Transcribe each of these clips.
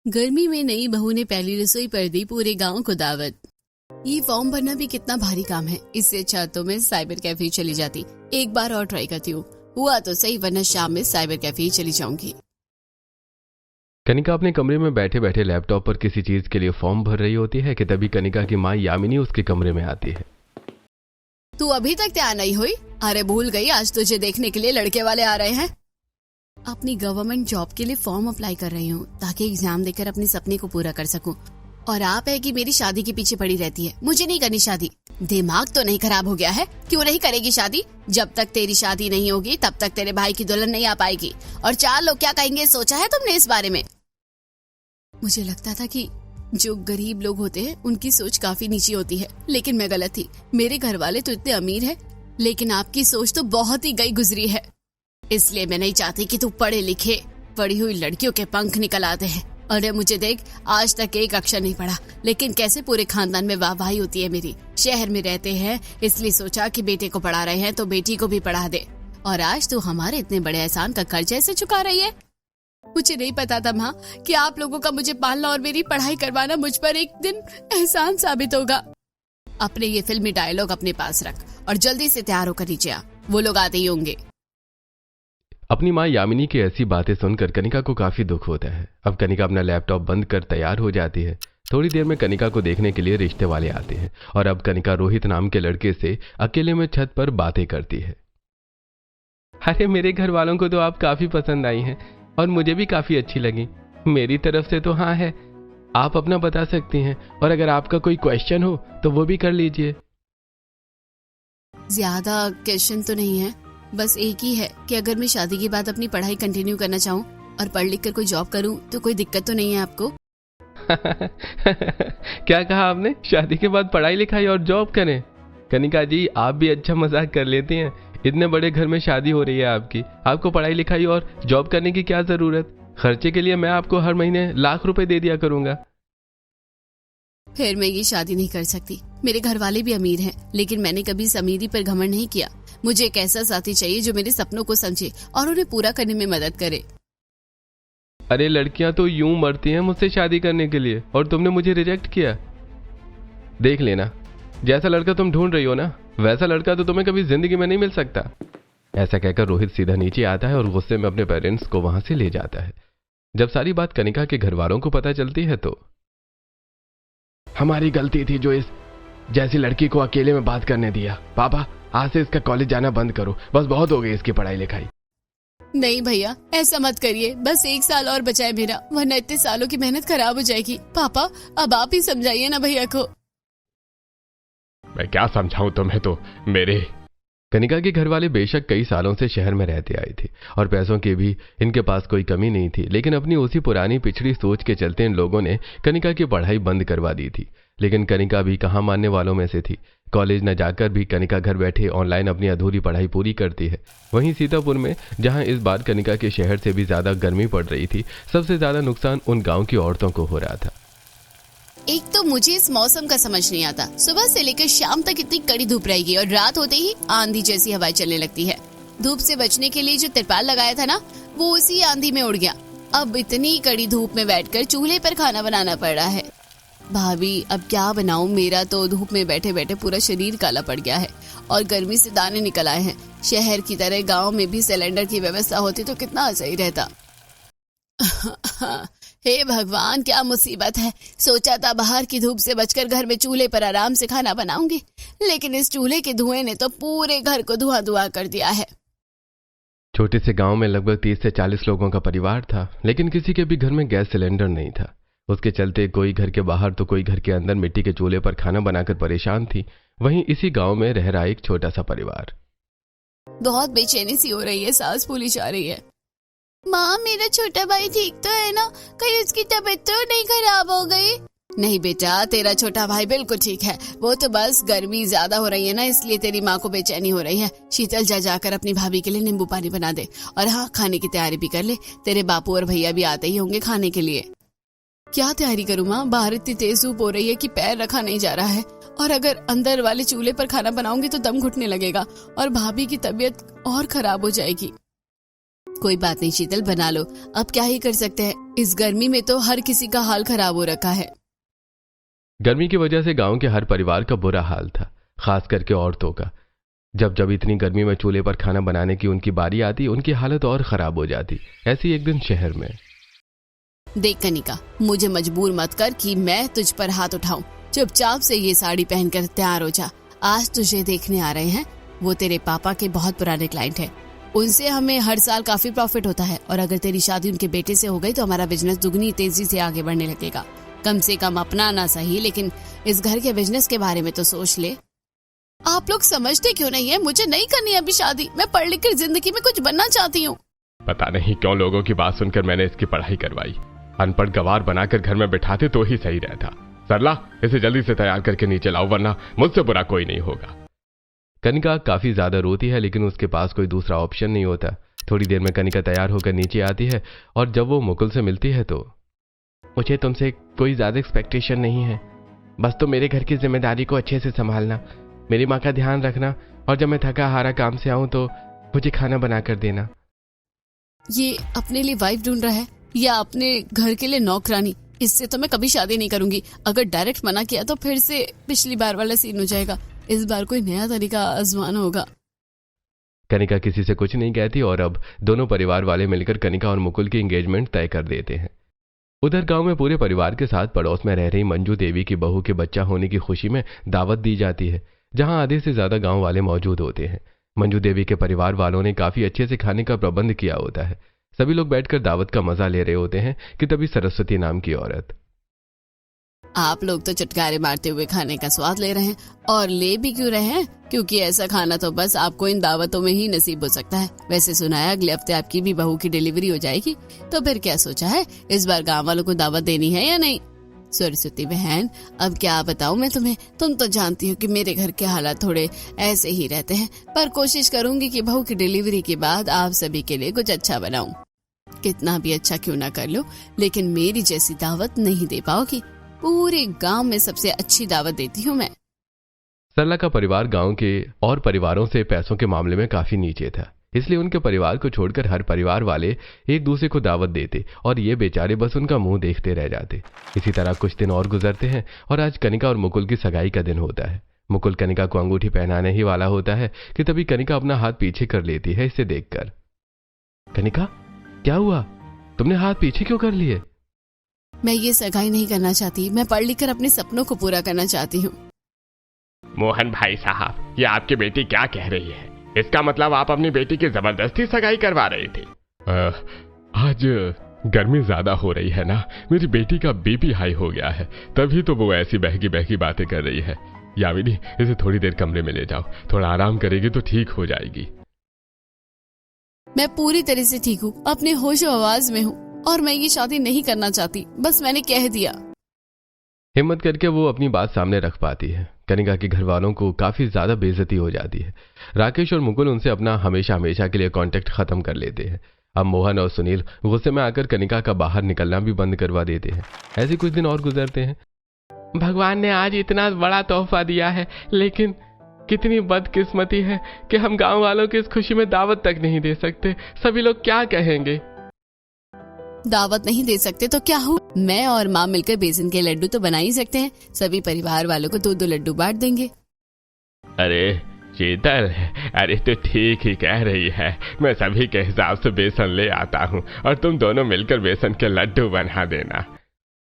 गर्मी में नई बहू ने पहली रसोई पर दी पूरे गांव को दावत। ये फॉर्म भरना भी कितना भारी काम है, इससे अच्छा तो मैं साइबर कैफे चली जाती। एक बार और ट्राई करती हूँ, हुआ तो सही, वरना शाम में साइबर कैफे चली जाऊंगी। कनिका अपने कमरे में बैठे बैठे लैपटॉप पर किसी चीज के लिए फॉर्म भर रही होती है कि तभी कनिका की माँ यामिनी उसके कमरे में आती है। तू अभी तक तैयार नहीं हुई? अरे भूल गई, आज तुझे देखने के लिए लड़के वाले आ रहे हैं। अपनी गवर्नमेंट जॉब के लिए फॉर्म अप्लाई कर रही हूँ ताकि एग्जाम देकर अपने सपने को पूरा कर सकूं। और आप है कि मेरी शादी के पीछे पड़ी रहती है। मुझे नहीं करनी शादी। दिमाग तो नहीं खराब हो गया है? क्यों नहीं करेगी शादी? जब तक तेरी शादी नहीं होगी तब तक तेरे भाई की दुल्हन नहीं आ पाएगी। और 4 लोग क्या कहेंगे, सोचा है तुमने इस बारे में? मुझे लगता था कि जो गरीब लोग होते हैं उनकी सोच काफी नीची होती है, लेकिन मैं गलत थी। मेरे घर वाले तो इतने अमीर हैं, लेकिन आपकी सोच तो बहुत ही गई गुजरी है। इसलिए मैं नहीं चाहती कि तू पढ़े लिखे। पढ़ी हुई लड़कियों के पंख निकल आते हैं। अरे मुझे देख, आज तक एक अक्षर नहीं पढ़ा, लेकिन कैसे पूरे खानदान में वाहवाही होती है मेरी। शहर में रहते हैं इसलिए सोचा कि बेटे को पढ़ा रहे हैं तो बेटी को भी पढ़ा दे। और आज तू हमारे इतने बड़े एहसान का कर्ज ऐसे चुका रही है। मुझे नहीं पता था माँ कि आप लोगों का मुझे पालना और मेरी पढ़ाई करवाना मुझ पर एक दिन एहसान साबित होगा। अपने ये फिल्मी डायलॉग अपने पास रख और जल्दी से तैयार होकर नीचे आ, वो लोग आते ही होंगे। अपनी माँ यामिनी की ऐसी बातें सुनकर कनिका को काफी दुख होता है। अब कनिका अपना लैपटॉप बंद कर तैयार हो जाती है। थोड़ी देर में कनिका को देखने के लिए रिश्ते वाले आते हैं और अब कनिका रोहित नाम के लड़के से अकेले में छत पर बातें करती है। अरे मेरे घर वालों को तो आप काफी पसंद आई हैं और मुझे भी काफी अच्छी लगी। मेरी तरफ से तो हाँ है, आप अपना बता सकती हैं और अगर आपका कोई क्वेश्चन हो तो वो भी कर लीजिए। ज्यादा क्वेश्चन तो नहीं है, बस एक ही है कि अगर मैं शादी के बाद अपनी पढ़ाई कंटिन्यू करना चाहूँ और पढ़ लिख कर कोई जॉब करूँ तो कोई दिक्कत तो नहीं है आपको? क्या कहा आपने? शादी के बाद पढ़ाई लिखाई और जॉब करें? कनिका जी, आप भी अच्छा मजाक कर लेती हैं। इतने बड़े घर में शादी हो रही है आपकी, आपको पढ़ाई लिखाई और जॉब करने की क्या जरूरत? खर्चे के लिए मैं आपको हर महीने लाख रुपए दे दिया करूंगा। फिर मैं ये शादी नहीं कर सकती। मेरे घर वाले भी अमीर हैं, लेकिन मैंने कभी इस अमीरी पर घमंड नहीं किया। मुझे एक ऐसा साथी चाहिए जो मेरे सपनों को समझे और उन्हें पूरा करने में मदद करे। अरे लड़कियां तो यूं मरती हैं मुझसे शादी करने के लिए और तुमने मुझे रिजेक्ट किया। देख लेना, जैसा लड़का तुम ढूंढ रही हो ना, वैसा लड़का तो तुम्हें कभी जिंदगी में नहीं मिल सकता। ऐसा कहकर रोहित सीधा नीचे आता है और गुस्से में अपने पेरेंट्स को वहां से ले जाता है। जब सारी बात कनिका के घर वालों को पता चलती है तो हमारी गलती थी जो इस जैसी लड़की को अकेले में बात करने दिया। पापा, आज से इसका कॉलेज जाना बंद करो, बस बहुत हो गई इसकी पढ़ाई लिखाई। नहीं भैया, ऐसा मत करिए, बस 1 साल और बचा है मेरा, वरना इतने सालों की मेहनत खराब हो जाएगी। पापा, अब आप ही समझाइए ना भैया को। मैं क्या समझाऊं तुम्हें, तो मेरे कनिका के घर वाले बेशक कई सालों से शहर में रहते आए थे और पैसों की भी इनके पास कोई कमी नहीं थी, लेकिन अपनी उसी पुरानी पिछड़ी सोच के चलते इन लोगों ने कनिका की पढ़ाई बंद करवा दी थी। लेकिन कनिका भी कहाँ मानने वालों में से थी। कॉलेज न जाकर भी कनिका घर बैठे ऑनलाइन अपनी अधूरी पढ़ाई पूरी करती है। वहीं सीतापुर में, जहां इस बार कनिका के शहर से भी ज्यादा गर्मी पड़ रही थी, सबसे ज्यादा नुकसान उन गांव की औरतों को हो रहा था। एक तो मुझे इस मौसम का समझ नहीं आता, सुबह से लेकर शाम तक इतनी कड़ी धूप रहेगी और रात होते ही आंधी जैसी हवाएं चलने लगती है। धूप से बचने के लिए जो तिरपाल लगाया था ना, वो उसी आंधी में उड़ गया। अब इतनी कड़ी धूप में बैठकर चूल्हे पर खाना बनाना पड़ रहा है। भाभी, अब क्या बनाऊं? मेरा तो धूप में बैठे बैठे पूरा शरीर काला पड़ गया है और गर्मी से दाने निकल आए हैं। शहर की तरह गांव में भी सिलेंडर की व्यवस्था होती तो कितना सही रहता। हे भगवान, क्या मुसीबत है। सोचा था बाहर की धूप से बचकर घर में चूल्हे पर आराम से खाना बनाऊंगी, लेकिन इस चूल्हे के धुएं ने तो पूरे घर को धुआं धुआं कर दिया है। छोटे से गांव में लगभग 30 से 40 लोगों का परिवार था, लेकिन किसी के भी घर में गैस सिलेंडर नहीं था। उसके चलते कोई घर के बाहर तो कोई घर के अंदर मिट्टी के चूल्हे पर खाना बनाकर परेशान थी। वहीं इसी गांव में रह रहा एक छोटा सा परिवार। बहुत बेचैनी सी हो रही है, सांस फूली जा रही है। माँ, मेरा छोटा भाई ठीक तो है ना? कहीं उसकी तबीयत तो नहीं खराब हो गई? नहीं बेटा, तेरा छोटा भाई बिल्कुल ठीक है। वो तो बस गर्मी ज्यादा हो रही है ना, इसलिए तेरी माँ को बेचैनी हो रही है। शीतल जाकर अपनी भाभी के लिए नींबू पानी बना दे और हाँ, खाने की तैयारी भी कर ले। तेरे बापू और भैया भी आते ही होंगे खाने के लिए। क्या तैयारी करूँ माँ? बाहर इतनी तेज धूप हो रही है कि पैर रखा नहीं जा रहा है, और अगर अंदर वाले चूल्हे पर खाना बनाऊंगी तो दम घुटने लगेगा और भाभी की तबीयत और खराब हो जाएगी। कोई बात नहीं शीतल, बना लो, अब क्या ही कर सकते हैं। इस गर्मी में तो हर किसी का हाल खराब हो रखा है। गर्मी की वजह से गांव के हर परिवार का बुरा हाल था, खास करके औरतों का। जब जब इतनी गर्मी में चूल्हे पर खाना बनाने की उनकी बारी आती, उनकी हालत और खराब हो जाती। ऐसे ही एक दिन शहर में। देख कनिका, मुझे मजबूर मत कर कि मैं तुझ पर हाथ उठाऊं। चुपचाप से ये साड़ी पहनकर तैयार हो जा। आज तुझे देखने आ रहे हैं, वो तेरे पापा के बहुत पुराने क्लाइंट हैं। उनसे हमें हर साल काफी प्रॉफिट होता है, और अगर तेरी शादी उनके बेटे से हो गई तो हमारा बिजनेस दुगनी तेजी से आगे बढ़ने लगेगा। कम से कम अपना ना सही, लेकिन इस घर के बिजनेस के बारे में तो सोच ले। आप लोग समझते क्यों नहीं है? मुझे नहीं करनी अभी शादी। मैं पढ़ लिख कर जिंदगी में कुछ बनना चाहती हूँ। पता नहीं क्यों लोगों की बात सुनकर मैंने इसकी पढ़ाई करवाई। अनपढ़ गवार बनाकर घर में बिठाते तो ही सही रहता। सरला, इसे जल्दी से तैयार करके नीचे लाओ, वरना मुझसे बुरा कोई नहीं होगा। कनिका काफी ज्यादा रोती है, लेकिन उसके पास कोई दूसरा ऑप्शन नहीं होता। थोड़ी देर में कनिका तैयार होकर नीचे आती है, और जब वो मुकुल से मिलती है तो मुझे तुमसे कोई ज्यादा एक्सपेक्टेशन नहीं है, बस तो मेरे घर की जिम्मेदारी को अच्छे से संभालना, मेरी माँ का ध्यान रखना, और जब मैं थका हारा काम से आऊं तो मुझे खाना बना कर देना। ये अपने लिए वाइफ ढूंढ रहा है या अपने घर के लिए नौकरानी? इससे तो मैं कभी शादी नहीं करूंगी। अगर डायरेक्ट मना किया तो फिर से पिछली बार वाला सीन हो जाएगा। इस बार कोई नया तरीका आजमाना होगा। कनिका किसी से कुछ नहीं कहती, और अब दोनों परिवार वाले मिलकर कनिका और मुकुल की एंगेजमेंट तय कर देते हैं। उधर गांव में पूरे परिवार के साथ पड़ोस में रह रही मंजू देवी की बहू के बच्चा होने की खुशी में दावत दी जाती है, जहां आधे से ज्यादा गांव वाले मौजूद होते हैं। मंजू देवी के परिवार वालों ने काफी अच्छे से खाने का प्रबंध किया होता है। सभी लोग बैठकर दावत का मजा ले रहे होते हैं कि तभी सरस्वती नाम की औरत। आप लोग तो चटकारे मारते हुए खाने का स्वाद ले रहे हैं, और ले भी क्यों रहे हैं? क्योंकि ऐसा खाना तो बस आपको इन दावतों में ही नसीब हो सकता है। वैसे सुना है अगले हफ्ते आपकी भी बहू की डिलीवरी हो जाएगी, तो फिर क्या सोचा है, इस बार गांव वालों को दावत देनी है या नहीं? सरस्वती बहन, अब क्या बताऊं मैं तुम्हें, तुम तो जानती हो कि मेरे घर के हालात थोड़े ऐसे ही रहते हैं, पर कोशिश करूंगी कि बहू की डिलीवरी के बाद आप सभी के लिए कुछ अच्छा बनाऊं। कितना भी अच्छा क्यों ना कर लो, लेकिन मेरी जैसी दावत नहीं दे पाओगी। पूरे गांव में सबसे अच्छी दावत देती हूँ मैं। सरला का परिवार गांव के और परिवारों से पैसों के मामले में काफी नीचे था, इसलिए उनके परिवार को छोड़कर हर परिवार वाले एक दूसरे को दावत देते, और ये बेचारे बस उनका मुंह देखते रह जाते। इसी तरह कुछ दिन और गुजरते हैं, और आज कनिका और मुकुल की सगाई का दिन होता है। मुकुल कनिका को अंगूठी पहनाने ही वाला होता है कि तभी कनिका अपना हाथ पीछे कर लेती है इसे देखकर। कनिका, क्या हुआ? तुमने हाथ पीछे क्यों कर लिए? मैं ये सगाई नहीं करना चाहती, मैं पढ़ लिख कर अपने सपनों को पूरा करना चाहती हूँ। मोहन भाई साहब, ये आपकी बेटी क्या कह रही है? इसका मतलब आप अपनी बेटी की जबरदस्ती सगाई करवा रहे थे? आज गर्मी ज्यादा हो रही है ना, मेरी बेटी का बीपी हाई हो गया है, तभी तो वो ऐसी बहकी बहकी बातें कर रही है। यामिनी, इसे थोड़ी देर कमरे में ले जाओ, थोड़ा आराम करेगी तो ठीक हो जाएगी। मैं पूरी तरह से ठीक हूँ, अपने होशो आवाज में हूँ, और मैं ये शादी नहीं करना चाहती, बस मैंने कह दिया। हिम्मत करके वो अपनी बात सामने रख पाती है। कनिका के घर वालों को काफी ज्यादा बेइज्जती हो जाती है। राकेश और मुकुल उनसे अपना हमेशा हमेशा के लिए कांटेक्ट खत्म कर लेते हैं। अब मोहन और सुनील गुस्से में आकर कनिका का बाहर निकलना भी बंद करवा देते हैं। ऐसे कुछ दिन और गुजरते हैं। भगवान ने आज इतना बड़ा तोहफा दिया है, लेकिन कितनी बदकिस्मती है कि हम गांव वालों की इस खुशी में दावत तक नहीं दे सकते। सभी लोग क्या कहेंगे? दावत नहीं दे सकते तो क्या हो, मैं और माँ मिलकर बेसन के लड्डू तो बना ही सकते हैं। सभी परिवार वालों को 2-2 लड्डू बांट देंगे। अरे शीतल, अरे तो ठीक ही कह रही है। मैं सभी के हिसाब से बेसन ले आता हूँ, और तुम दोनों मिलकर बेसन के लड्डू बना देना।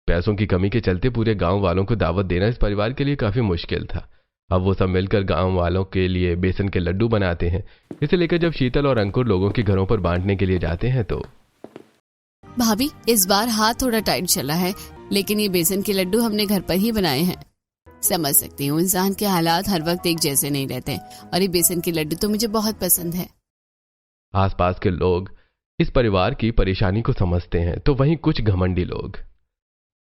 पैसों की कमी के चलते पूरे गांव वालों को दावत देना इस परिवार के लिए काफी मुश्किल था। अब वो सब मिलकर गांव वालों के लिए बेसन के लड्डू बनाते हैं। इसे लेकर जब शीतल और अंकुर लोगों के घरों पर बांटने के लिए जाते हैं तो भाभी, इस बार हाथ थोड़ा टाइट चला है, लेकिन ये बेसन के लड्डू हमने घर पर ही बनाए हैं। समझ सकती हूँ, इंसान के हालात हर वक्त एक जैसे नहीं रहते, और ये बेसन के लड्डू तो मुझे बहुत पसंद है। आसपास के लोग इस परिवार की परेशानी को समझते हैं, तो वहीं कुछ घमंडी लोग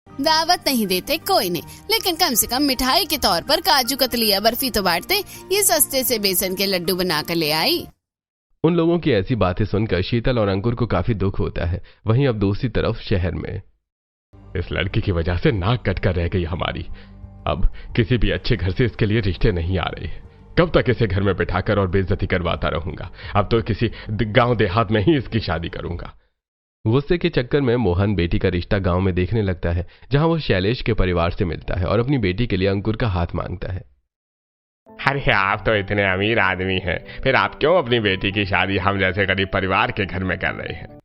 दावत नहीं देते कोई नहीं, लेकिन कम से कम मिठाई के तौर पर काजू कतली या बर्फी तो बांटते। ये सस्ते से बेसन के लड्डू बनाकर ले आई। उन लोगों की ऐसी बातें सुनकर शीतल और अंकुर को काफी दुख होता है। वहीं अब दूसरी तरफ शहर में इस लड़की की वजह से नाक कट कर रह गई हमारी। अब किसी भी अच्छे घर से इसके लिए रिश्ते नहीं आ रहे। कब तक इसे घर में बिठाकर और बेइज्जती करवाता रहूंगा। अब तो किसी गांव देहात में ही इसकी शादी करूंगा। गुस्से के चक्कर में मोहन बेटी का रिश्ता गांव में देखने लगता है, जहां वो शैलेश के परिवार से मिलता है और अपनी बेटी के लिए अंकुर का हाथ मांगता है। अरे आप तो इतने अमीर आदमी हैं, फिर आप क्यों अपनी बेटी की शादी हम जैसे गरीब परिवार के घर में कर रहे हैं?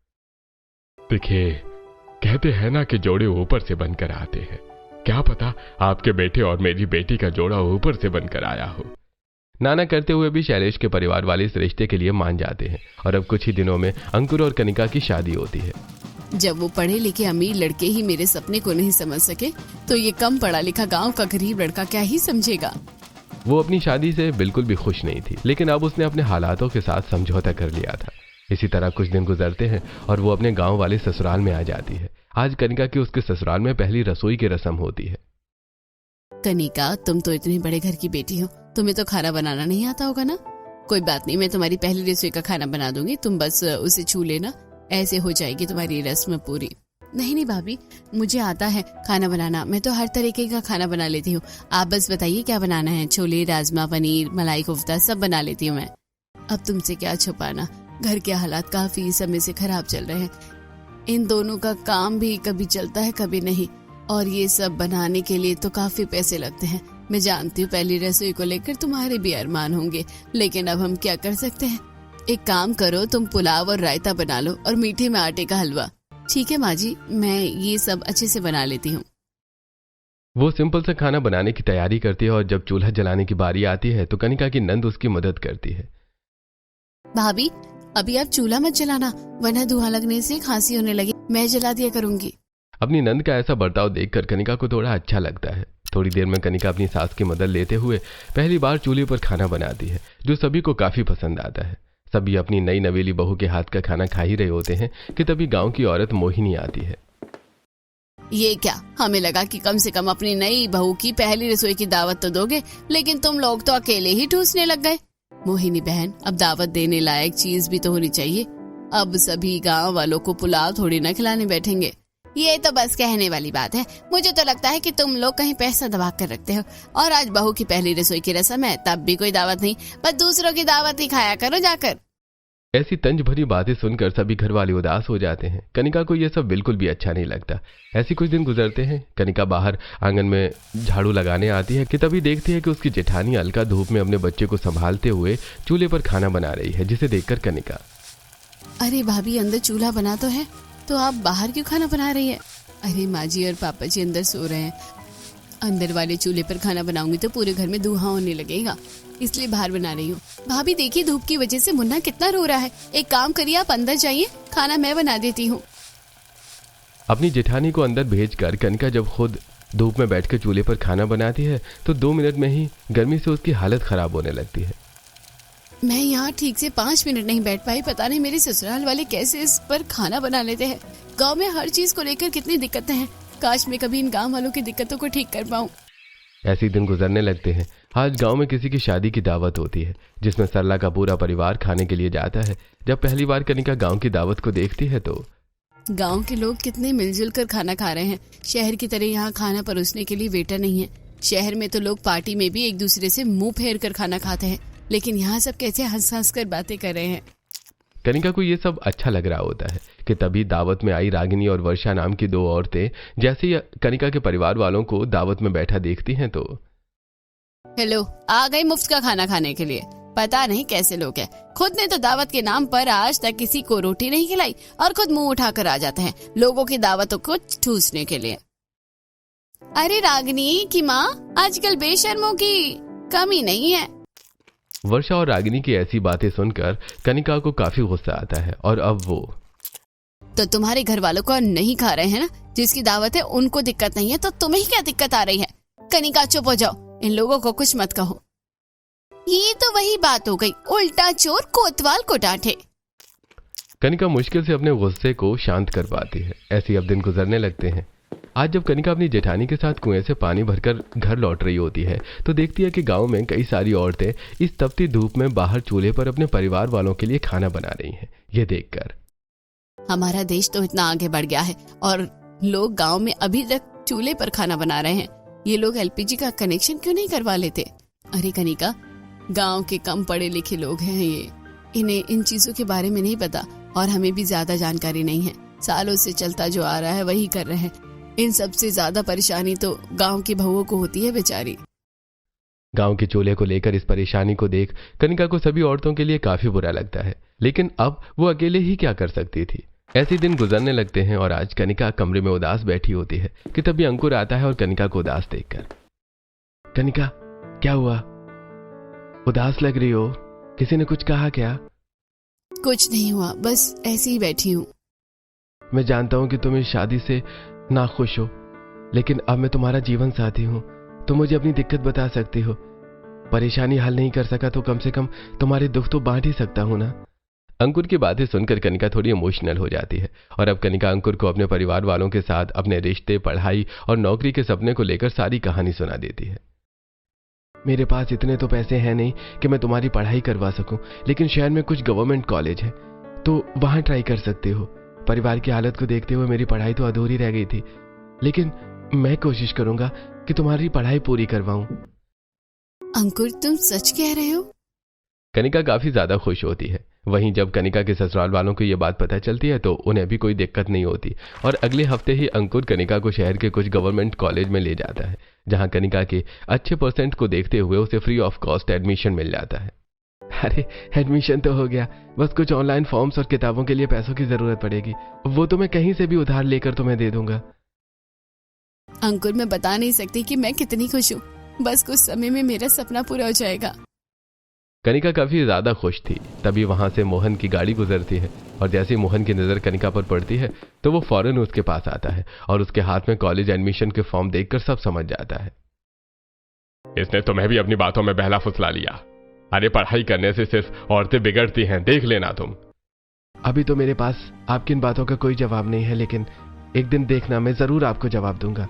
देखिए, कहते हैं ना कि जोड़े ऊपर से बनकर आते हैं। क्या पता आपके बेटे और मेरी बेटी का जोड़ा ऊपर से बनकर आया हो। नाना करते हुए भी शैलेश के परिवार वाले इस रिश्ते के लिए मान जाते हैं और अब कुछ ही दिनों में अंकुर और कनिका की शादी होती है। जब वो पढ़े लिखे अमीर लड़के ही मेरे सपने को नहीं समझ सके, तो ये कम पढ़ा लिखा गांव का गरीब लड़का क्या ही समझेगा। वो अपनी शादी से बिल्कुल भी खुश नहीं थी, लेकिन अब उसने अपने हालातों के साथ समझौता कर लिया था। इसी तरह कुछ दिन गुजरते हैं और वो अपने गांव वाले ससुराल में आ जाती है। आज कनिका की उसके ससुराल में पहली रसोई की रस्म होती है। कनिका, तुम तो इतने बड़े घर की बेटी हो, तुम्हें तो खाना बनाना नहीं आता होगा ना? कोई बात नहीं, मैं तुम्हारी पहली रसोई का खाना बना दूंगी, तुम बस उसे छू लेना, ऐसे हो जाएगी तुम्हारी रस्म पूरी। नहीं भाभी, मुझे आता है खाना बनाना, मैं तो हर तरीके का खाना बना लेती हूँ। आप बस बताइए क्या बनाना है, छोले, राजमा, पनीर, मलाई कोफ्ता सब बना लेती हूँ मैं। अब तुमसे क्या छुपाना, घर के हालात काफी समय से खराब चल रहे हैं। इन दोनों का काम भी कभी चलता है कभी नहीं, और ये सब बनाने के लिए तो काफी पैसे लगते हैं। मैं जानती हूँ पहली रसोई को लेकर तुम्हारे भी अरमान होंगे, लेकिन अब हम क्या कर सकते हैं। एक काम करो, तुम पुलाव और रायता बना लो और मीठे में आटे का हलवा। ठीक है माँ जी, मैं ये सब अच्छे से बना लेती हूँ। वो सिंपल सा खाना बनाने की तैयारी करती है और जब चूल्हा जलाने की बारी आती है तो कनिका की नंद उसकी मदद करती है। भाभी, अभी आप चूल्हा मत जलाना, वरना धुआं लगने से खांसी होने लगी, मैं जला दिया करूंगी। अपनी नंद का ऐसा बर्ताव देखकर कनिका को थोड़ा अच्छा लगता है। थोड़ी देर में कनिका अपनी सास की मदद लेते हुए पहली बार चूल्हे पर खाना बनाती है, जो सभी को काफी पसंद आता है। सभी अपनी नई नवेली बहू के हाथ का खाना खा ही रहे होते हैं कि तभी गांव की औरत मोहिनी आती है। ये क्या, हमें लगा कि कम से कम अपनी नई बहू की पहली रसोई की दावत तो दोगे, लेकिन तुम लोग तो अकेले ही ठूसने लग गए। मोहिनी बहन, अब दावत देने लायक चीज भी तो होनी चाहिए। अब सभी गांव वालों को पुलाव थोड़ी न खिलाने बैठेंगे। ये तो बस कहने वाली बात है। मुझे तो लगता है कि तुम लोग कहीं पैसा दबा कर रखते हो। और आज बहू की पहली रसोई की रस्म है, तब भी कोई दावत नहीं, बस दूसरों की दावत ही खाया करो जाकर। ऐसी तंज भरी बातें सुनकर सभी घर वाले उदास हो जाते हैं। कनिका को यह सब बिल्कुल भी अच्छा नहीं लगता। ऐसी कुछ दिन गुजरते हैं। कनिका बाहर आंगन में झाड़ू लगाने आती है कि तभी देखती है कि उसकी जेठानी अलका धूप में अपने बच्चे को संभालते हुए चूल्हे पर खाना बना रही है, जिसे देखकर कनिका, अरे भाभी, अंदर चूल्हा बना तो है, तो आप बाहर क्यों खाना बना रही है? अरे माँ जी और पापा जी अंदर सो रहे हैं, अंदर वाले चूल्हे पर खाना बनाऊंगी तो पूरे घर में धुआं होने लगेगा, इसलिए बाहर बना रही हूँ। भाभी देखिए, धूप की वजह से मुन्ना कितना रो रहा है। एक काम करिए, आप अंदर जाइए, खाना मैं बना देती हूँ। अपनी जेठानी को अंदर भेजकर कनिका जब खुद धूप में बैठकर चूल्हे पर खाना बनाती है तो 2 मिनट में ही गर्मी से उसकी हालत खराब होने लगती है। मैं यहाँ ठीक से 5 मिनट नहीं बैठ पाई। पता नहीं मेरे ससुराल वाले कैसे इस पर खाना बना लेते हैं। गांव में हर चीज को लेकर कितनी दिक्कतें हैं। काश मैं कभी इन गांव वालों की दिक्कतों को ठीक कर पाऊं। ऐसे दिन गुजरने लगते हैं। आज गांव में किसी की शादी की दावत होती है, जिसमें सरला का पूरा परिवार खाने के लिए जाता है। जब पहली बार कनिका गांव की दावत को देखती है तो गांव के लोग कितने मिलजुल कर खाना खा रहे हैं। शहर की तरह यहाँ खाना परोसने के लिए वेटर नहीं है। शहर में तो लोग पार्टी में भी एक दूसरे से मुंह फेर कर खाना खाते हैं, लेकिन यहाँ सब कैसे हंस हंस कर बातें कर रहे हैं। कनिका को ये सब अच्छा लग रहा होता है कि तभी दावत में आई रागिनी और वर्षा नाम की 2 औरतें जैसे ही कनिका के परिवार वालों को दावत में बैठा देखती हैं तो, हेलो, आ गई मुफ्त का खाना खाने के लिए। पता नहीं कैसे लोग हैं, खुद ने तो दावत के नाम पर आज तक किसी को रोटी नहीं खिलाई और खुद मुंह उठाकर आ जाते हैं लोगों की दावतों को ठूसने के लिए। अरे रागिनी की माँ, आजकल बेशर्मों की कमी नहीं है। वर्षा और रागिनी की ऐसी बातें सुनकर कनिका को काफी गुस्सा आता है और अब वो, तो तुम्हारे घर वालों को नहीं खा रहे हैं ना, जिसकी दावत है उनको दिक्कत नहीं है, तो तुम्हें क्या दिक्कत आ रही है? कनिका चुप हो जाओ, इन लोगों को कुछ मत कहो। ये तो वही बात हो गई, उल्टा चोर कोतवाल को डांटे। कनिका मुश्किल से अपने गुस्से को शांत कर पाती है। ऐसे अब दिन गुजरने लगते हैं। आज जब कनिका अपनी जेठानी के साथ कुएं से पानी भरकर घर लौट रही होती है तो देखती है कि गांव में कई सारी औरतें इस तपती धूप में बाहर चूल्हे पर अपने परिवार वालों के लिए खाना बना रही हैं। ये देखकर हमारा देश तो इतना आगे बढ़ गया है और लोग गांव में अभी तक चूल्हे पर खाना बना रहे हैं। ये लोग एलपीजी का कनेक्शन क्यों नहीं करवा लेते? अरे कनिका, गांव के कम पढ़े लिखे लोग हैं ये, इन्हें इन चीजों के बारे में नहीं पता और हमें भी ज्यादा जानकारी नहीं है। सालों से चलता जो आ रहा है वही कर रहे हैं। इन सबसे ज्यादा परेशानी तो गांव की बहुओं को होती है बेचारी। गांव के चूल्हे को लेकर इस परेशानी को देख कनिका को सभी औरतों के लिए काफी बुरा लगता है, लेकिन अब वो अकेले ही क्या कर सकती थी। ऐसे दिन गुजरने लगते हैं और आज कनिका कमरे में उदास बैठी होती है कि तभी अंकुर आता है और कनिका को उदास देखकर, कनिका क्या हुआ, उदास लग रही हो, किसी ने कुछ कहा क्या? कुछ नहीं हुआ, बस ऐसे ही बैठी हूँ। मैं जानता हूं कि तुम इस शादी से नाखुश हो, लेकिन अब मैं तुम्हारा जीवन साथी हूं, तुम मुझे अपनी दिक्कत बता सकती हो। परेशानी हल नहीं कर सका तो कम से कम तुम्हारे दुख तो बांट ही सकता हूं ना। अंकुर की बातें सुनकर कनिका थोड़ी इमोशनल हो जाती है और अब कनिका अंकुर को अपने परिवार वालों के साथ अपने रिश्ते, पढ़ाई और नौकरी के सपने को लेकर सारी कहानी सुना देती है। मेरे पास इतने तो पैसे हैं नहीं कि मैं तुम्हारी पढ़ाई करवा सकूं, लेकिन शहर में कुछ गवर्नमेंट कॉलेज है तो वहां ट्राई कर सकते हो। परिवार की हालत को देखते हुए मेरी पढ़ाई तो अधूरी रह गई थी, लेकिन मैं कोशिश करूंगा कि तुम्हारी पढ़ाई पूरी करवाऊं। अंकुर तुम सच कह रहे हो? कनिका काफी ज्यादा खुश होती है। वहीं जब कनिका के ससुराल वालों को यह बात पता चलती है तो उन्हें भी कोई दिक्कत नहीं होती और अगले हफ्ते ही अंकुर कनिका को शहर के कुछ गवर्नमेंट कॉलेज में ले जाता है, जहां कनिका के अच्छे परसेंट को देखते हुए उसे फ्री ऑफ कॉस्ट एडमिशन मिल जाता है। अरे एडमिशन तो हो गया, बस कुछ ऑनलाइन फॉर्म्स और किताबों के लिए पैसों की जरूरत पड़ेगी, वो तो मैं कहीं से भी उधार लेकर तुम्हें दे दूंगा। अंकुर मैं बता नहीं सकती कि मैं कितनी खुश हूँ, बस कुछ समय में मेरा सपना पूरा हो जाएगा। कनिका काफी ज्यादा खुश थी। तभी वहां से मोहन की गाड़ी गुजरती है और जैसे ही मोहन की नजर कनिका पर पड़ती है तो वो फौरन उसके पास आता है और उसके हाथ में कॉलेज एडमिशन के फॉर्म देखकर सब समझ जाता है। इसने तुम्हें भी अपनी बातों में बहला फुसला लिया। अरे पढ़ाई करने से सिर्फ औरतें बिगड़ती हैं, देख लेना तुम। अभी तो मेरे पास आपकी इन बातों का कोई जवाब नहीं है, लेकिन एक दिन देखना मैं जरूर आपको जवाब दूंगा।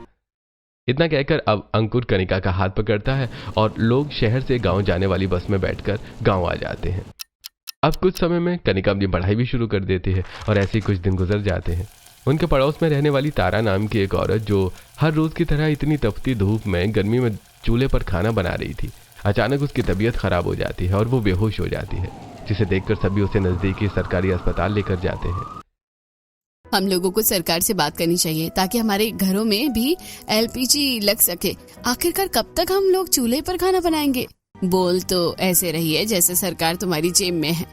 इतना कहकर अब अंकुर कनिका का हाथ पकड़ता है और लोग शहर से गांव जाने वाली बस में बैठकर गांव आ जाते हैं। अब कुछ समय में कनिका अपनी पढ़ाई भी शुरू कर देती है और ऐसे ही कुछ दिन गुजर जाते हैं। उनके पड़ोस में रहने वाली तारा नाम की एक औरत, जो हर रोज की तरह इतनी तपती धूप में गर्मी में चूल्हे पर खाना बना रही थी, अचानक उसकी तबीयत खराब हो जाती है और वो बेहोश हो जाती है, जिसे देखकर सभी उसे नजदीकी सरकारी अस्पताल लेकर जाते हैं। हम लोगों को सरकार से बात करनी चाहिए ताकि हमारे घरों में भी एलपीजी लग सके। आखिरकार कब तक हम लोग चूल्हे पर खाना बनाएंगे? बोल तो ऐसे रही है जैसे सरकार तुम्हारी जेब में है।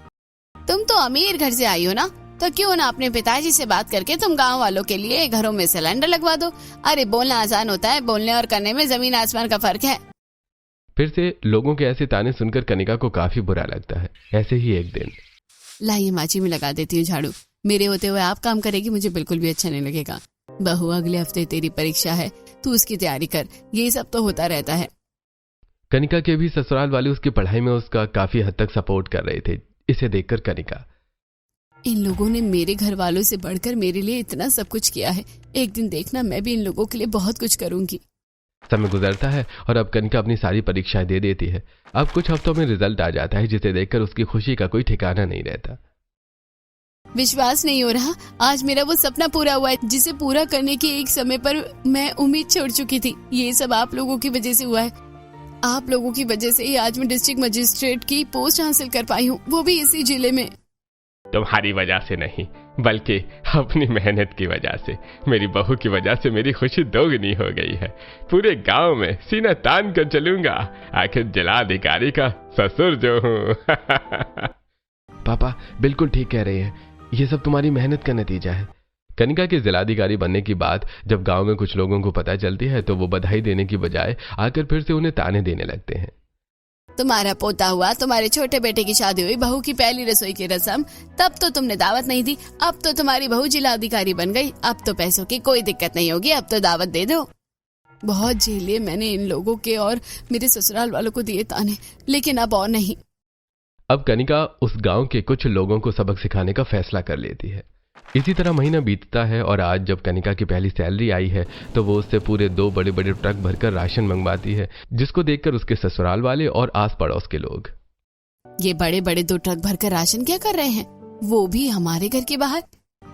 तुम तो अमीर घर से आई हो ना, तो क्यों ना अपने पिताजी से बात करके तुम गांव वालों के लिए घरों में सिलेंडर लगवा दो। अरे बोलना आसान होता है, बोलने और करने में जमीन आसमान का फर्क है। फिर से लोगों के ऐसे ताने सुनकर कनिका को काफी बुरा लगता है। ऐसे ही एक दिन, लाइए माची में लगा देती हूँ झाड़ू, मेरे होते हुए आप काम करेगी, मुझे बिल्कुल भी अच्छा नहीं लगेगा। बहू अगले हफ्ते तेरी परीक्षा है, तू उसकी तैयारी कर। ये सब तो होता रहता है। कनिका के भी ससुराल वाले उसकी पढ़ाई में उसका काफी हद तक सपोर्ट कर रहे थे। इसे देखकर कनिका, इन लोगों ने मेरे घर वालों से बढ़कर मेरे लिए इतना सब कुछ किया है, एक दिन देखना मैं भी इन लोगों के लिए बहुत कुछ करूंगी। समय गुजरता है और अब कनिका अपनी सारी परीक्षाएं दे देती है। अब कुछ हफ्तों में रिजल्ट आ जाता है, जिसे देखकर उसकी खुशी का कोई ठिकाना नहीं रहता। विश्वास नहीं हो रहा, आज मेरा वो सपना पूरा हुआ है जिसे पूरा करने के एक समय पर मैं उम्मीद छोड़ चुकी थी। ये सब आप लोगों की वजह से हुआ है। आप लोगों की वजह से ही आज मैं डिस्ट्रिक्ट मजिस्ट्रेट की पोस्ट हासिल कर पाई हूँ, वो भी इसी जिले में। तुम्हारी वजह से नहीं, बल्कि अपनी मेहनत की वजह से, मेरी बहू की वजह से मेरी खुशी दोगुनी हो गई है। पूरे गांव में सीना तान कर चलूंगा, आखिर जिलाधिकारी का ससुर जो हूँ। पापा बिल्कुल ठीक कह रहे हैं, ये सब तुम्हारी मेहनत का नतीजा है। कनिका के जिलाधिकारी बनने की बात जब गांव में कुछ लोगों को पता चलती है तो वो बधाई देने की बजाय आकर फिर से उन्हें ताने देने लगते हैं। तुम्हारा पोता हुआ, तुम्हारे छोटे बेटे की शादी हुई, बहू की पहली रसोई की रस्म, तब तो तुमने दावत नहीं दी। अब तो तुम्हारी बहू जिलाधिकारी बन गई, अब तो पैसों की कोई दिक्कत नहीं होगी, अब तो दावत दे दो। बहुत झेले मैंने इन लोगों के और मेरे ससुराल वालों को दिए ताने, लेकिन अब और नहीं। अब कनिका उस गांव के कुछ लोगों को सबक सिखाने का फैसला कर लेती है। इसी तरह महीना बीतता है और आज जब कनिका की पहली सैलरी आई है तो वो उससे पूरे 2 बड़े बड़े ट्रक भरकर राशन मंगवाती है, जिसको देखकर उसके ससुराल वाले और आस पड़ोस के लोग, ये बड़े बड़े 2 ट्रक भरकर राशन क्या कर रहे हैं, वो भी हमारे घर के बाहर?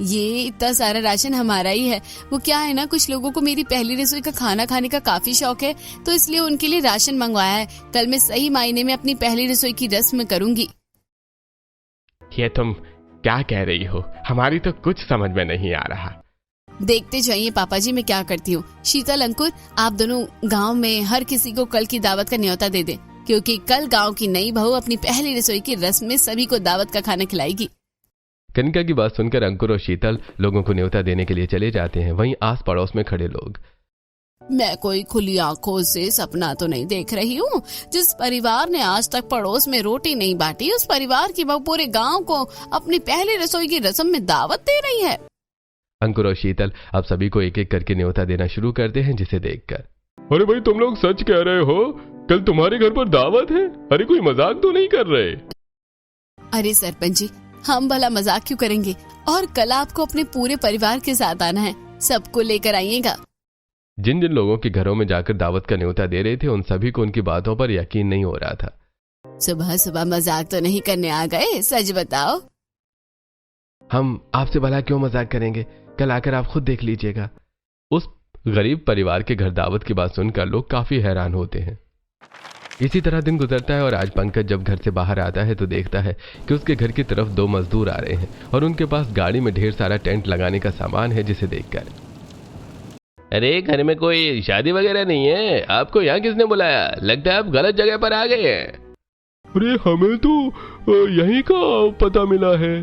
ये इतना सारा राशन हमारा ही है। वो क्या है ना, कुछ लोगों को मेरी पहली रसोई का खाना खाने का काफी शौक है, तो इसलिए उनके लिए राशन मंगवाया है। कल मैं सही मायने में अपनी पहली रसोई की रस्म करूंगी। ये तुम क्या कह रही हो? हमारी तो कुछ समझ में नहीं आ रहा। देखते जाइए पापा जी मैं क्या करती हूँ। शीतल, अंकुर, आप दोनों गांव में हर किसी को कल की दावत का न्योता दे दे, क्योंकि कल गांव की नई बहू अपनी पहली रसोई की रस्म में सभी को दावत का खाना खिलाएगी। कनिका की बात सुनकर अंकुर और शीतल लोगों को न्योता देने के लिए चले जाते हैं। वहीं आस पड़ोस में खड़े लोग, मैं कोई खुली आंखों से सपना तो नहीं देख रही हूँ। जिस परिवार ने आज तक पड़ोस में रोटी नहीं बांटी, उस परिवार की बहू पूरे गांव को अपनी पहली रसोई की रस्म में दावत दे रही है। अंकुर और शीतल अब सभी को एक एक करके न्योता देना शुरू करते हैं, जिसे देखकर, अरे भाई तुम लोग सच कह रहे हो? कल तुम्हारे घर पर दावत है? अरे कोई मजाक तो नहीं कर रहे? अरे सरपंच जी, हम भला मजाक क्यों करेंगे? और कल आपको अपने पूरे परिवार के साथ आना है, सबको लेकर आइएगा। जिन जिन लोगों के घरों में जाकर दावत का न्योता दे रहे थे उन सभी को उनकी बातों पर यकीन नहीं हो रहा था। सुबह सुबह मजाक तो नहीं करने आ गए, सच बताओ। हम आपसे भला क्यों मजाक करेंगे, कल आकर आप खुद देख लीजिएगा। उस गरीब परिवार के घर दावत की बात सुनकर लोग काफी हैरान होते हैं। इसी तरह दिन गुजरता है और आज पंकज जब घर से बाहर आता है तो देखता है कि उसके घर की तरफ दो मजदूर आ रहे हैं और उनके पास गाड़ी में ढेर सारा टेंट लगाने का सामान है, जिसे देखकर, अरे घर में कोई शादी वगैरह नहीं है? आपको यहाँ किसने बुलाया? लगता है आप गलत जगह पर आ गए हैं। अरे हमें तो यहीं का पता मिला है।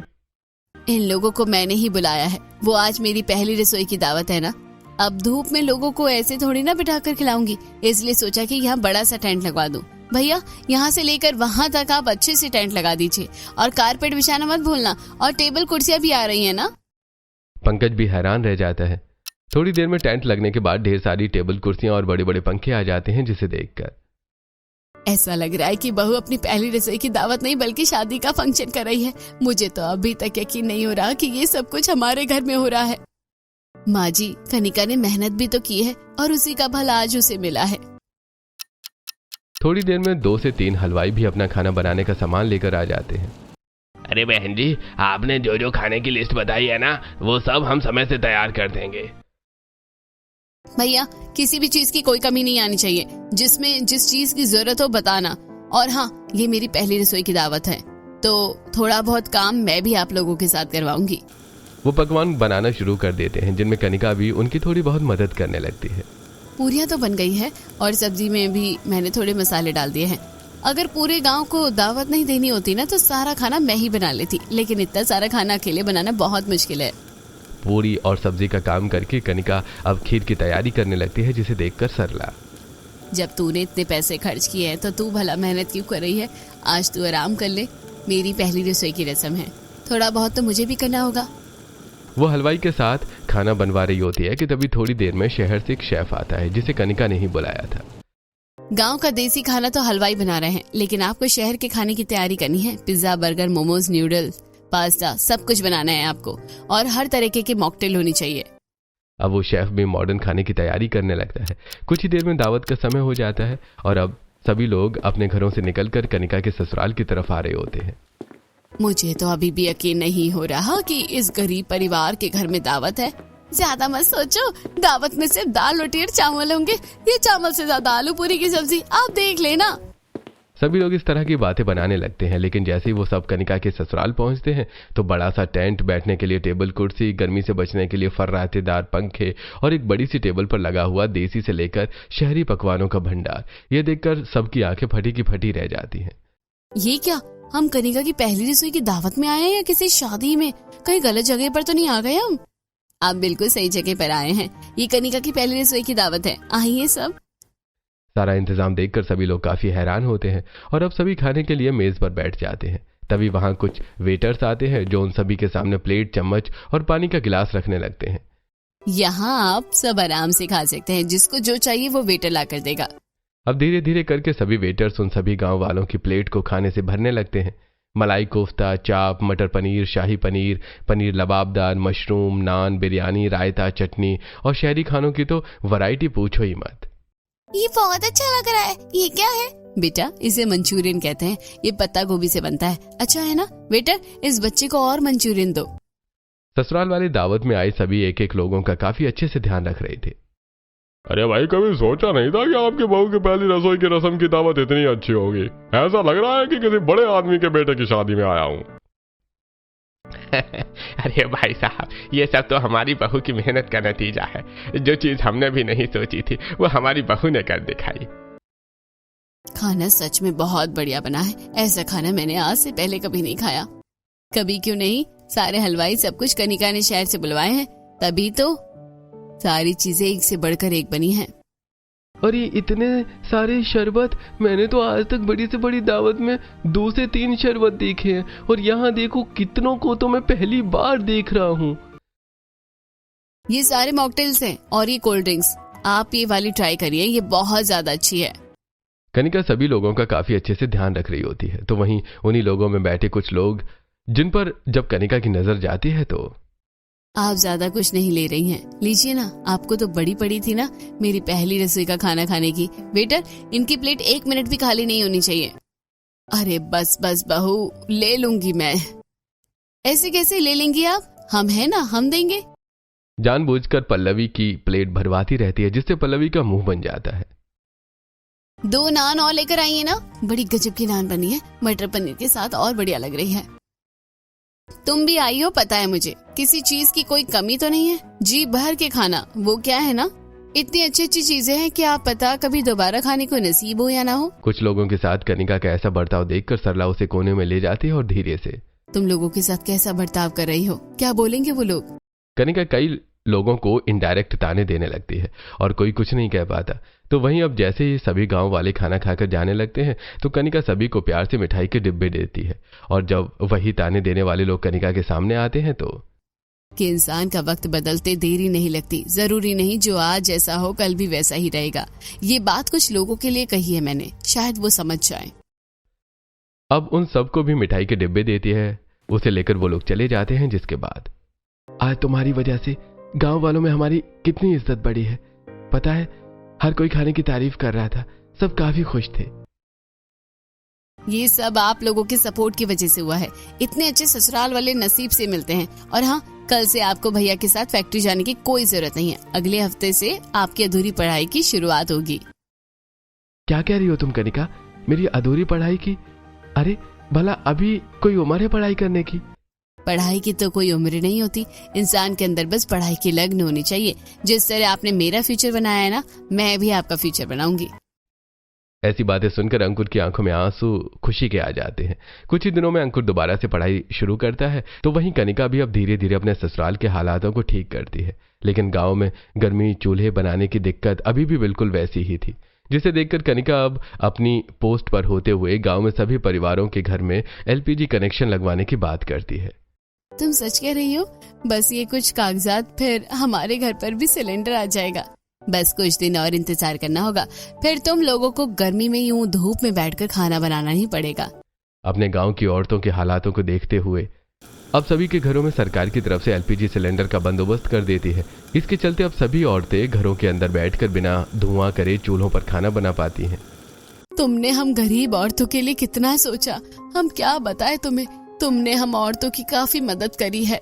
इन लोगों को मैंने ही बुलाया है, वो आज मेरी पहली रसोई की दावत है ना। अब धूप में लोगों को ऐसे थोड़ी ना बिठा कर खिलाऊंगी, इसलिए सोचा कि यहाँ बड़ा सा टेंट लगवा दूं। भैया, यहाँ से लेकर वहाँ तक आप अच्छे से टेंट लगा दीजिए और कारपेट बिछाना मत भूलना, और टेबल कुर्सियाँ भी आ रही है ना। पंकज भी हैरान रह जाता है। थोड़ी देर में टेंट लगने के बाद ढेर सारी टेबल कुर्सियां और बड़े बड़े पंखे आ जाते हैं, जिसे देखकर ऐसा लग रहा है कि बहू अपनी पहली रसोई की दावत नहीं बल्कि शादी का फंक्शन कर रही है। मुझे तो अभी तक यकीन नहीं हो रहा कि ये सब कुछ हमारे घर में हो रहा है। माँ जी, कनिका ने मेहनत भी तो की है और उसी का भला आज उसे मिला है। थोड़ी देर में 2 से 3 हलवाई भी अपना खाना बनाने का सामान लेकर आ जाते हैं। अरे बहन जी, आपने जो जो खाने की लिस्ट बताई है ना, वो सब हम समय से तैयार कर देंगे। भैया, किसी भी चीज की कोई कमी नहीं आनी चाहिए। जिसमें जिस चीज की जरूरत हो बताना। और हाँ, ये मेरी पहली रसोई की दावत है, तो थोड़ा बहुत काम मैं भी आप लोगों के साथ करवाऊंगी। वो पकवान बनाना शुरू कर देते हैं, जिनमें कनिका भी उनकी थोड़ी बहुत मदद करने लगती है। पूरियां तो बन गई है और सब्जी में भी मैंने थोड़े मसाले डाल दिए हैं। अगर पूरे गांव को दावत नहीं देनी होती ना तो सारा खाना मैं ही बना लेती, लेकिन इतना सारा खाना अकेले बनाना बहुत मुश्किल है। पूरी और सब्जी का काम करके कनिका अब खीर की तैयारी करने लगती है, जिसे देखकर सरला, जब तूने इतने पैसे खर्च किए हैं तो तू भला मेहनत क्यों कर रही है? आज तू आराम कर ले, मेरी पहली रसोई की रस्म है, थोड़ा बहुत तो मुझे भी करना होगा। वो हलवाई के साथ खाना बनवा रही होती है कि तभी थोड़ी देर में शहर से एक शेफ आता है, जिसे कनिका ने ही बुलाया था। गांव का देसी खाना तो हलवाई बना रहे हैं, लेकिन आपको शहर के खाने की तैयारी करनी है। Pizza, burger, momos, noodles, pasta, सब कुछ बनाना है आपको, और हर तरीके की मॉकटेल होनी चाहिए। अब वो शेफ भी मॉडर्न खाने की तैयारी करने लगता है। कुछ ही देर में दावत का समय हो जाता है और अब सभी लोग अपने घरों से निकलकर कनिका के ससुराल की तरफ आ रहे होते हैं। मुझे तो अभी भी यकीन नहीं हो रहा कि इस गरीब परिवार के घर में दावत है। ज्यादा मत सोचो, दावत में सिर्फ दाल, रोटी और चावल होंगे। ये चावल से ज्यादा आलू पूरी की सब्जी, आप देख लेना। सभी लोग इस तरह की बातें बनाने लगते हैं, लेकिन जैसे ही वो सब कनिका के ससुराल पहुंचते हैं तो बड़ा सा टेंट, बैठने के लिए टेबल कुर्सी, गर्मी से बचने के लिए फर्रातेदार पंखे और एक बड़ी सी टेबल पर लगा हुआ देसी से लेकर शहरी पकवानों का भंडार, ये देखकर सबकी आंखें फटी की फटी रह जाती हैं। ये क्या, हम कनिका की पहली रसोई की दावत में आए हैं या किसी शादी में? कहीं गलत जगह पर तो नहीं आ गए हम? आप बिल्कुल सही जगह पर आए हैं, ये कनिका की पहली रसोई की दावत है, आइए सब। सारा इंतजाम देखकर सभी लोग काफी हैरान होते हैं और अब सभी खाने के लिए मेज पर बैठ जाते हैं। तभी वहां कुछ वेटर्स आते हैं जो उन सभी के सामने प्लेट, चम्मच और पानी का गिलास रखने लगते हैं। यहाँ आप सब आराम से खा सकते हैं, जिसको जो चाहिए वो वेटर ला कर देगा। अब धीरे धीरे करके सभी वेटर्स उन सभी गांव वालों की प्लेट को खाने से भरने लगते हैं। मलाई कोफ्ता, चाप, मटर पनीर, शाही पनीर, पनीर लबाबदार, मशरूम, नान, बिरयानी, रायता, चटनी और शहरी खानों की तो वैरायटी पूछो ही मत। ये बहुत अच्छा लग रहा है, ये क्या है? बेटा, इसे मंचूरियन कहते हैं, ये पत्ता गोभी से बनता है। अच्छा है ना? वेटर, इस बच्चे को और मंचूरियन दो। ससुराल वाले दावत में आए सभी एक एक लोगों का काफी अच्छे से ध्यान रख रहे थे। अरे भाई, कभी सोचा नहीं था कि आपकी बहू की पहली रसोई की रस्म की दावत इतनी अच्छी होगी। ऐसा लग रहा है कि किसी बड़े आदमी के बेटे की शादी में आया हूँ। अरे भाई साहब, ये सब तो हमारी बहू की मेहनत का नतीजा है। जो चीज हमने भी नहीं सोची थी वो हमारी बहू ने कर दिखाई। खाना सच में बहुत बढ़िया बना है। ऐसा खाना मैंने आज से पहले कभी नहीं खाया। कभी क्यों नहीं, सारे हलवाई सब कुछ कनिका ने शहर से बुलवाए हैं, तभी तो सारी चीजें एक से बढ़कर एक बनी हैं। और ये इतने सारे शरबत, मैंने तो आज तक बड़ी से बड़ी दावत में 2 से 3 शरबत देखे हैं, और यहाँ देखो कितनों को तो मैं पहली बार देख रहा हूँ। ये सारे मॉकटेल्स हैं और ये कोल्ड ड्रिंक्स। आप ये वाली ट्राई करिए, ये बहुत ज्यादा अच्छी है। कनिका सभी लोगों का काफी अच्छे से ध्यान रख रही होती है, तो वहीं उन्हीं लोगों में बैठे कुछ लोग जिन पर जब कनिका की नजर जाती है तो आप ज्यादा कुछ नहीं ले रही हैं, लीजिए ना। आपको तो बड़ी पड़ी थी ना मेरी पहली रसोई का खाना खाने की। वेटर, इनकी प्लेट 1 मिनट भी खाली नहीं होनी चाहिए। अरे बस बस बहू, ले लूंगी मैं। ऐसे कैसे ले लेंगी आप? हम है ना, हम देंगे। जानबूझकर पल्लवी की प्लेट भरवाती रहती है, जिससे पल्लवी का मुंह बन जाता है। 2 नान और लेकर आइए ना। बड़ी गजब की नान बनी है, मटर पनीर के साथ, और बढ़िया लग रही है। तुम भी आई हो, पता है मुझे। किसी चीज की कोई कमी तो नहीं है। जी भर के खाना, वो क्या है ना, इतनी अच्छी अच्छी चीजें हैं कि आप पता कभी दोबारा खाने को नसीब हो या ना हो। कुछ लोगों के साथ कनिका का ऐसा बर्ताव देखकर सरला उसे कोने में ले जाती है और धीरे से, तुम लोगों के साथ कैसा बर्ताव कर रही हो? क्या बोलेंगे वो लोग? कनिका कई लोगों को इनडायरेक्ट ताने देने लगती है और कोई कुछ नहीं कह पाता। तो वहीं अब जैसे ही सभी गांव वाले खाना खाकर जाने लगते हैं तो कनिका सभी को प्यार से मिठाई के डिब्बे देती है, और जब वही ताने देने वाले लोग कनिका के सामने आते हैं तो कि इंसान का वक्त बदलते देरी नहीं लगती। जरूरी नहीं जो आज जैसा हो कल भी वैसा ही रहेगा। ये बात कुछ लोगों के लिए कही है मैंने, शायद वो समझ जाए। अब उन सबको भी मिठाई के डिब्बे देती है। उसे लेकर वो लोग चले जाते हैं, जिसके बाद आज तुम्हारी वजह से गांव वालों में हमारी कितनी इज्जत बढ़ी है। पता है, हर कोई खाने की तारीफ कर रहा था, सब काफी खुश थे। ये सब आप लोगों के सपोर्ट की वजह से हुआ है। इतने अच्छे ससुराल वाले नसीब से मिलते हैं। और हाँ, कल से आपको भैया के साथ फैक्ट्री जाने की कोई जरूरत नहीं है। अगले हफ्ते से आपकी अधूरी पढ़ाई की शुरुआत होगी। क्या कह रही हो तुम कनिका? मेरी अधूरी पढ़ाई की? अरे भला अभी कोई उम्र है पढ़ाई करने की? पढ़ाई की तो कोई उम्र नहीं होती। इंसान के अंदर बस पढ़ाई की लगन होनी चाहिए। जिस तरह आपने मेरा फ्यूचर बनाया है ना, मैं भी आपका फ्यूचर बनाऊंगी। ऐसी बातें सुनकर अंकुर की आंखों में आंसू खुशी के आ जाते हैं। कुछ ही दिनों में अंकुर दोबारा से पढ़ाई शुरू करता है, तो वहीं कनिका भी अब धीरे धीरे अपने ससुराल के हालातों को ठीक करती है। लेकिन गांव में गर्मी चूल्हे बनाने की दिक्कत अभी भी बिल्कुल वैसी ही थी, जिसे देखकर कनिका अब अपनी पोस्ट पर होते हुए गांव में सभी परिवारों के घर में एलपीजी कनेक्शन लगवाने की बात करती है। तुम सच कह रही हो? बस ये कुछ कागजात, फिर हमारे घर पर भी सिलेंडर आ जाएगा। बस कुछ दिन और इंतजार करना होगा, फिर तुम लोगों को गर्मी में यूं धूप में बैठकर खाना बनाना नहीं पड़ेगा। अपने गांव की औरतों के हालातों को देखते हुए अब सभी के घरों में सरकार की तरफ से एलपीजी सिलेंडर का बंदोबस्त कर देती है। इसके चलते अब सभी औरतें घरों के अंदर बैठकर बिना धुआं करे चूल्हों पर खाना बना पाती हैं। तुमने हम गरीब औरतों के लिए कितना सोचा, हम क्या बताएं तुम्हें। तुमने हम औरतों की काफी मदद करी है।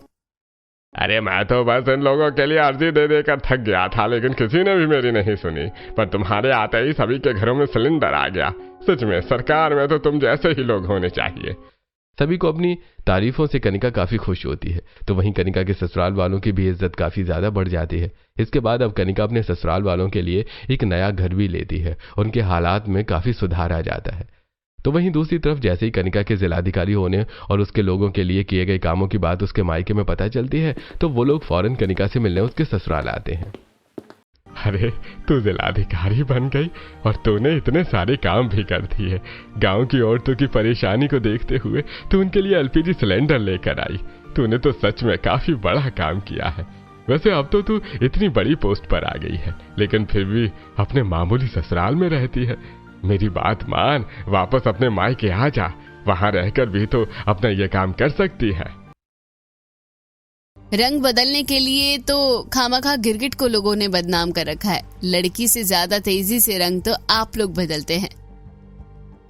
अरे मैं तो बस इन लोगों के लिए अर्जी दे देकर थक गया था, लेकिन किसी ने भी मेरी नहीं सुनी। पर तुम्हारे आते ही सभी के घरों में सिलेंडर आ गया। सच में सरकार में तो तुम जैसे ही लोग होने चाहिए। सभी को अपनी तारीफों से कनिका काफी खुश होती है, तो वहीं कनिका के ससुराल वालों की भी इज्जत काफी ज्यादा बढ़ जाती है। इसके बाद अब कनिका अपने ससुराल वालों के लिए एक नया घर भी लेती है। उनके हालात में काफी सुधार आ जाता है। तो वहीं दूसरी तरफ जैसे ही कनिका के जिलाधिकारी होने और उसके लोगों के लिए किए गए कामों की बात उसके मायके में पता चलती है, तो वो लोग फौरन कनिका से मिलने उसके ससुराल आते हैं। अरे तू जिलाधिकारी बन गई और तूने इतने सारे काम भी कर दिए। गांव की औरतों की परेशानी को देखते हुए तू उनके लिए एलपीजी सिलेंडर लेकर आई। तूने तो सच में काफी बड़ा काम किया है। वैसे अब तो तू इतनी बड़ी पोस्ट पर आ गई है, लेकिन फिर भी अपने मामूली ससुराल में रहती है। मेरी बात मान, वापस अपने मायके आ जा। वहां रहकर भी तो अपना ये काम कर सकती है। रंग बदलने के लिए तो खामखा गिरगिट को लोगों ने बदनाम कर रखा है। लड़की से ज्यादा तेजी से रंग तो आप लोग बदलते हैं।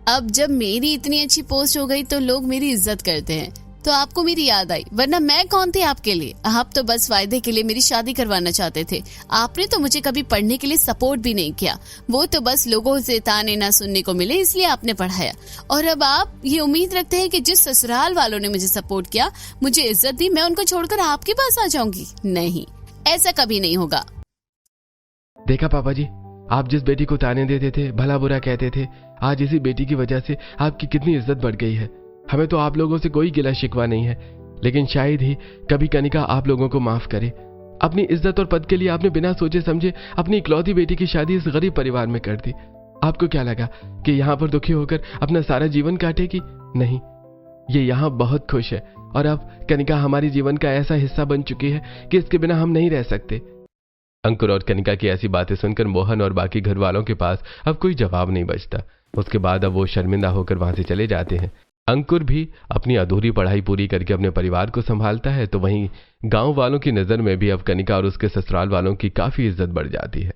अब जब मेरी इतनी अच्छी पोस्ट हो गई तो लोग मेरी इज्जत करते हैं। तो आपको मेरी याद आई, वरना मैं कौन थी आपके लिए? आप तो बस वायदे के लिए मेरी शादी करवाना चाहते थे। आपने तो मुझे कभी पढ़ने के लिए सपोर्ट भी नहीं किया। वो तो बस लोगों से ताने ना सुनने को मिले इसलिए आपने पढ़ाया। और अब आप ये उम्मीद रखते हैं कि जिस ससुराल वालों ने मुझे सपोर्ट किया, मुझे इज्जत दी, मैं उनको छोड़कर आपके पास आ जाऊंगी? नहीं, ऐसा कभी नहीं होगा। देखा पापा जी, आप जिस बेटी को ताने देते थे, भला बुरा कहते थे, आज इसी बेटी की वजह से आपकी कितनी इज्जत बढ़ गई है। हमें तो आप लोगों से कोई गिला शिकवा नहीं है, लेकिन शायद ही कभी कनिका आप लोगों को माफ करे। अपनी इज्जत और पद के लिए आपने बिना सोचे समझे अपनी इकलौती बेटी की शादी इस गरीब परिवार में कर दी। आपको क्या लगा कि यहाँ पर दुखी होकर अपना सारा जीवन काटेगी? नहीं, ये यहाँ बहुत खुश है और अब कनिका हमारे जीवन का ऐसा हिस्सा बन चुकी है कि इसके बिना हम नहीं रह सकते। अंकुर और कनिका की ऐसी बातें सुनकर मोहन और बाकी घर वालों के पास अब कोई जवाब नहीं बचता। उसके बाद अब वो शर्मिंदा होकर वहां से चले जाते हैं। अंकुर भी अपनी अधूरी पढ़ाई पूरी करके अपने परिवार को संभालता है, तो वहीं गांव वालों की नजर में भी अब कनिका और उसके ससुराल वालों की काफी इज्जत बढ़ जाती है।